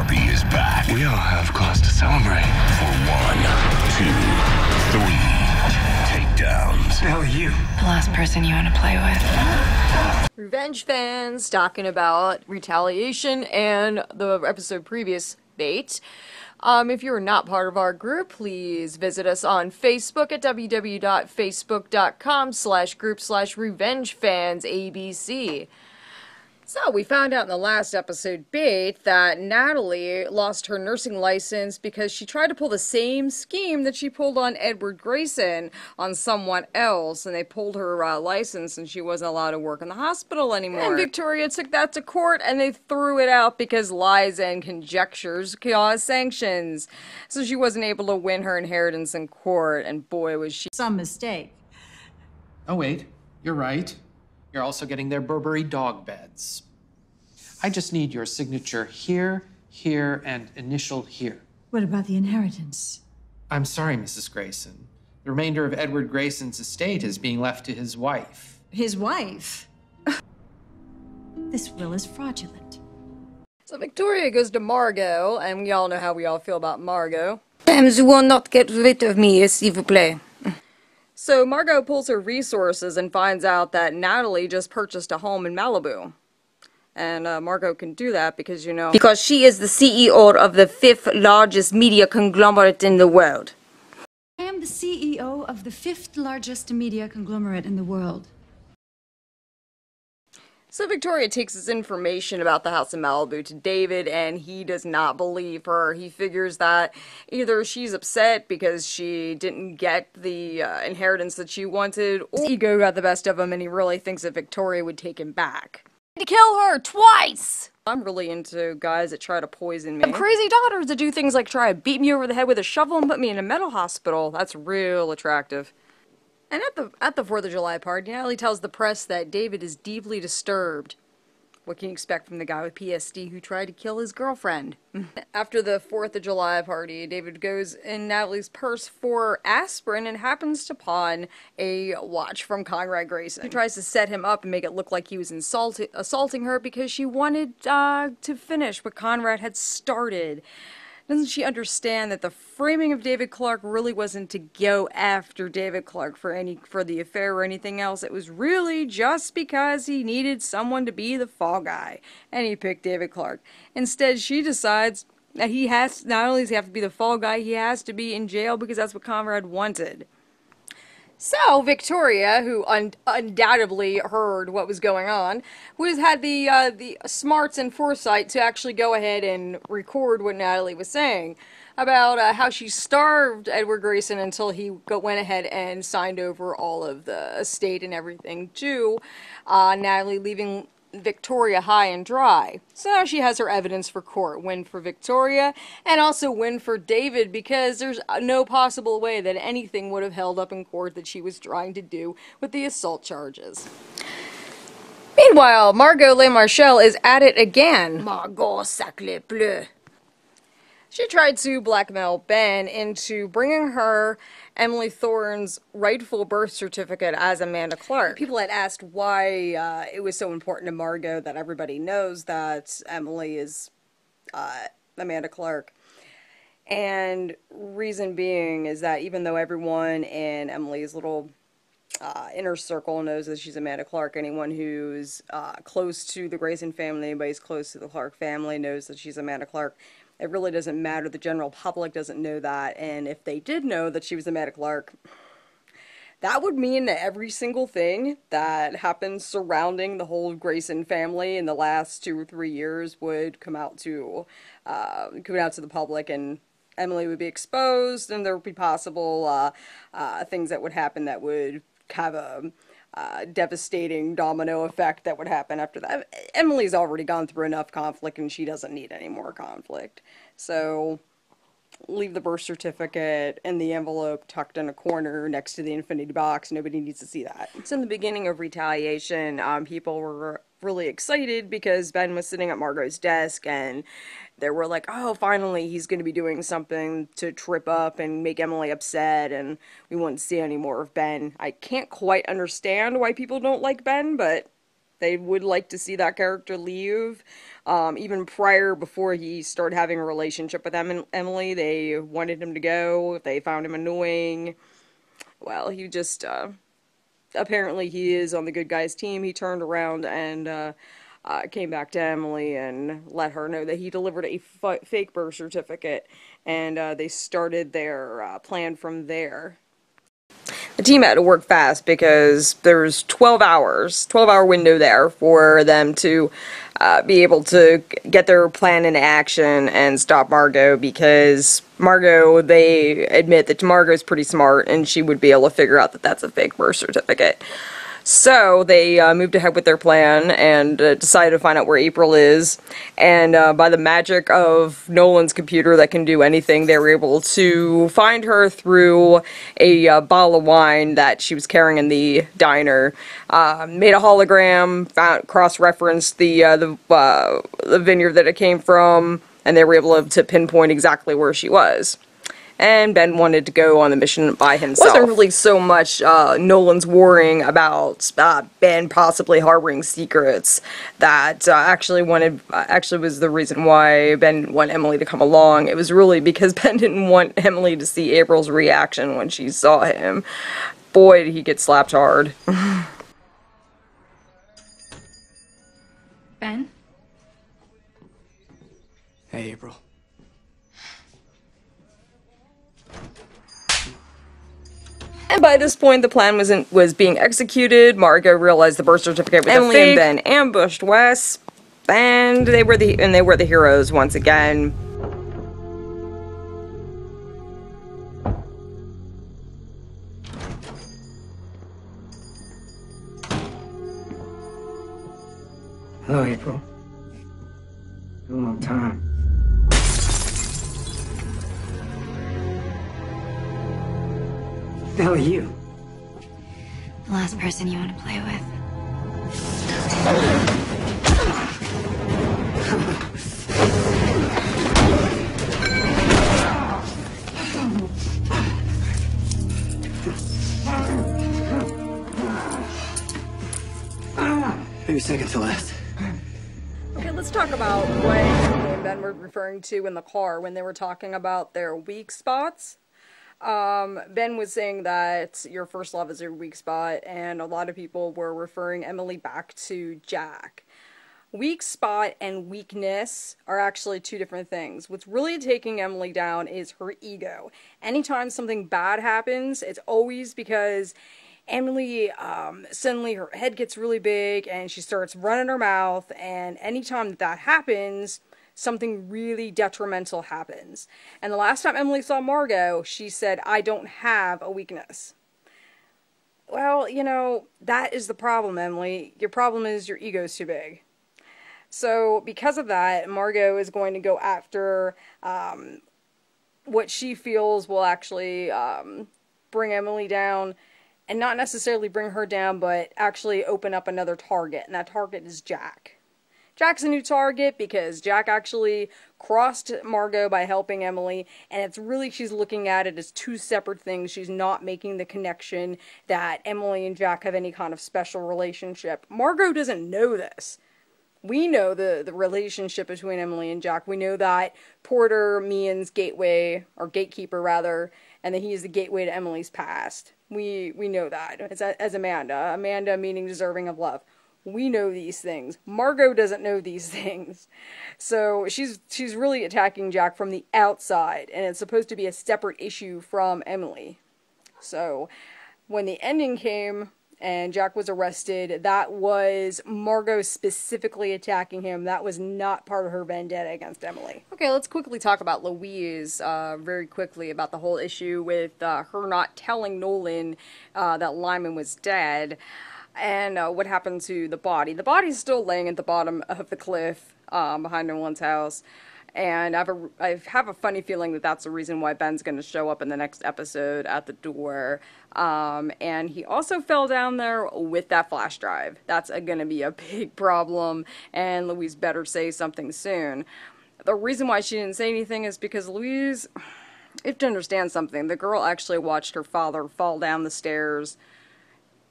puppy is back. We all have cause to celebrate. For 1, 2, 3 takedowns. How are you? The last person you want to play with. Revenge fans talking about Retaliation and the episode previous bait. If you're not part of our group, please visit us on Facebook at www.facebook.com/group/revengefansabc. So, we found out in the last episode, Bait, that Natalie lost her nursing license because she tried to pull the same scheme that she pulled on Edward Grayson on someone else, and they pulled her license and she wasn't allowed to work in the hospital anymore. And Victoria took that to court and they threw it out because lies and conjectures cause sanctions. So she wasn't able to win her inheritance in court, and boy was she... Some mistake. Oh, wait. You're right. You're also getting their Burberry dog beds. I just need your signature here, here, and initial here. What about the inheritance? I'm sorry, Mrs. Grayson. The remainder of Edward Grayson's estate is being left to his wife. His wife? This will is fraudulent. So Victoria goes to Margot, and we all know how we all feel about Margot. You will not get rid of me, s'il vous plaît. So Margot pulls her resources and finds out that Natalie just purchased a home in Malibu. And Margot can do that because, you know... Because she is the CEO of the 5th largest media conglomerate in the world. I am the CEO of the 5th largest media conglomerate in the world. So Victoria takes this information about the house in Malibu to David, and he does not believe her. He figures that either she's upset because she didn't get the inheritance that she wanted, or his ego got the best of him and he really thinks that Victoria would take him back. To kill her twice! I'm really into guys that try to poison me. I have crazy daughters that do things like try to beat me over the head with a shovel and put me in a mental hospital. That's real attractive. And at the 4th of July party, Natalie tells the press that David is deeply disturbed. What can you expect from the guy with PSD who tried to kill his girlfriend? After the 4th of July party, David goes in Natalie's purse for aspirin and happens to pawn a watch from Conrad Grayson. She tries to set him up and make it look like he was assaulting her because she wanted to finish what Conrad had started. Doesn't she understand that the framing of David Clark really wasn't to go after David Clark for the affair or anything else? It was really just because he needed someone to be the fall guy, and he picked David Clark. Instead, she decides that he has not only does he have to be the fall guy, he has to be in jail because that's what Conrad wanted. So, Victoria, who undoubtedly heard what was going on, had the smarts and foresight to actually go ahead and record what Natalie was saying about how she starved Edward Grayson until he went ahead and signed over all of the estate and everything to Natalie, leaving Victoria high and dry. So now she has her evidence for court. Win for Victoria, and also win for David, because there's no possible way that anything would have held up in court that she was trying to do with the assault charges. Meanwhile, Margot Le Marchal is at it again. Margot sacre bleu. She tried to blackmail Ben into bringing her Emily Thorne's rightful birth certificate as Amanda Clark. People had asked why it was so important to Margot that everybody knows that Emily is Amanda Clark. And reason being is that even though everyone in Emily's little inner circle knows that she's Amanda Clark, anyone who's close to the Grayson family, anybody who's close to the Clark family knows that she's Amanda Clark. It really doesn't matter. The general public doesn't know that, and if they did know that she was Amanda Clark, that would mean that every single thing that happened surrounding the whole Grayson family in the last 2 or 3 years would come out to the public, and Emily would be exposed, and there would be possible things that would happen that would have a devastating domino effect that would happen after that. Emily's already gone through enough conflict and she doesn't need any more conflict. So leave the birth certificate in the envelope tucked in a corner next to the infinity box. Nobody needs to see that. So in the beginning of Retaliation, people were really excited because Ben was sitting at Margot's desk and they were like, oh, finally he's going to be doing something to trip up and make Emily upset, and we won't see any more of Ben. I can't quite understand why people don't like Ben, but They would like to see that character leave. Even before he started having a relationship with Emily, they wanted him to go. They found him annoying. Well, he just, apparently he is on the good guys team. He turned around and came back to Emily and let her know that he delivered a fake birth certificate, and they started their plan from there. The team had to work fast because there's 12-hour window there for them to be able to get their plan into action and stop Margot, because Margot, they admit that Margot's pretty smart and she would be able to figure out that that's a fake birth certificate. So they moved ahead with their plan and decided to find out where April is. And by the magic of Nolan's computer that can do anything, they were able to find her through a bottle of wine that she was carrying in the diner. Made a hologram, cross-referenced the vineyard that it came from, and they were able to pinpoint exactly where she was. And Ben wanted to go on the mission by himself. It wasn't really so much Nolan's worrying about Ben possibly harboring secrets that actually was the reason why Ben didn't want Emily to come along. It was really because Ben didn't want Emily to see April's reaction when she saw him. Boy, did he get slapped hard. Ben? Hey, April. And by this point, the plan was being executed. Margot realized the birth certificate was Emily and Ben ambushed Wes, and they were the heroes once again. Hello, April. It's been a long time. Who the hell are you? The last person you want to play with. Maybe second to last. Okay, let's talk about what Emily and Ben were referring to in the car when they were talking about their weak spots. Ben was saying that your first love is your weak spot, and a lot of people were referring Emily back to Jack. Weak spot and weakness are actually two different things. What's really taking Emily down is her ego. Anytime something bad happens, it's always because Emily, suddenly her head gets really big and she starts running her mouth, and anytime that happens, something really detrimental happens. And the last time Emily saw Margot, she said, "I don't have a weakness." Well, you know, that is the problem, Emily. Your problem is your ego's too big. So because of that, Margot is going to go after what she feels will actually bring Emily down, and not necessarily bring her down, but actually open up another target, and that target is Jack. Jack's a new target because Jack actually crossed Margot by helping Emily, and it's really, she's looking at it as two separate things. She's not making the connection that Emily and Jack have any kind of special relationship. Margot doesn't know this. We know the relationship between Emily and Jack. We know that Porter means gateway, or gatekeeper rather, and that he is the gateway to Emily's past. We know that as Amanda. Amanda meaning deserving of love. We know these things. Margot doesn't know these things. So she's really attacking Jack from the outside, and it's supposed to be a separate issue from Emily. So when the ending came and Jack was arrested, that was Margot specifically attacking him. That was not part of her vendetta against Emily. Okay, let's quickly talk about Louise very quickly about the whole issue with her not telling Nolan that Lyman was dead. And what happened to the body. The body's still laying at the bottom of the cliff behind Nolan's house. And I have a funny feeling that that's the reason why Ben's going to show up in the next episode at the door. And he also fell down there with that flash drive. That's going to be a big problem, and Louise better say something soon. The reason why she didn't say anything is because Louise, you have to understand something. The girl actually watched her father fall down the stairs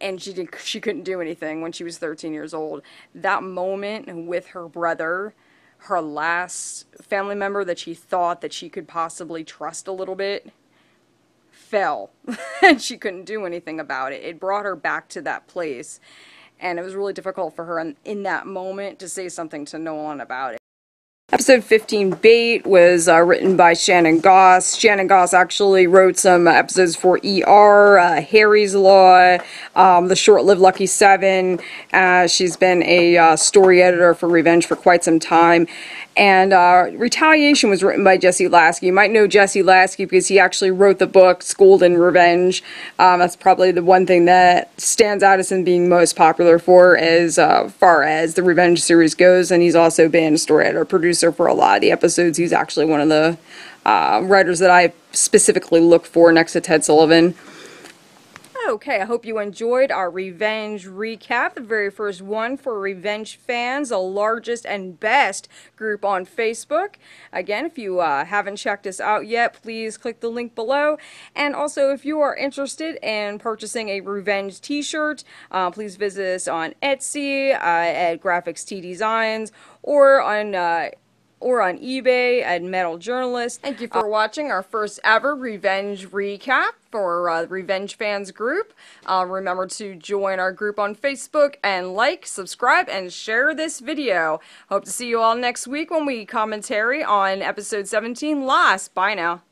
and she couldn't do anything when she was 13 years old. That moment with her brother, her last family member that she thought that she could possibly trust a little bit, fell and she couldn't do anything about it. It brought her back to that place, and it was really difficult for her in that moment to say something to no one about it. Episode 15, Bait, was written by Shannon Goss. Shannon Goss actually wrote some episodes for ER, Harry's Law, The Short-Lived Lucky 7. She's been a story editor for Revenge for quite some time. And Retaliation was written by Jesse Lasky. You might know Jesse Lasky because he actually wrote the book Schooled in Revenge. That's probably the one thing that stands out as him being most popular for as far as the Revenge series goes. And he's also been a story editor, producer for a lot of the episodes. He's actually one of the writers that I specifically look for next to Ted Sullivan. Okay, I hope you enjoyed our Revenge recap, the very first one for Revenge fans, the largest and best group on Facebook. Again, if you haven't checked us out yet, please click the link below. And also, if you are interested in purchasing a Revenge t-shirt, please visit us on Etsy at Graphics T Designs, or on eBay at Metal Journalist. Thank you for watching our first ever Revenge recap for the Revenge Fans group. Remember to join our group on Facebook and like, subscribe, and share this video. Hope to see you all next week when we commentary on episode 17, Lost. Bye now.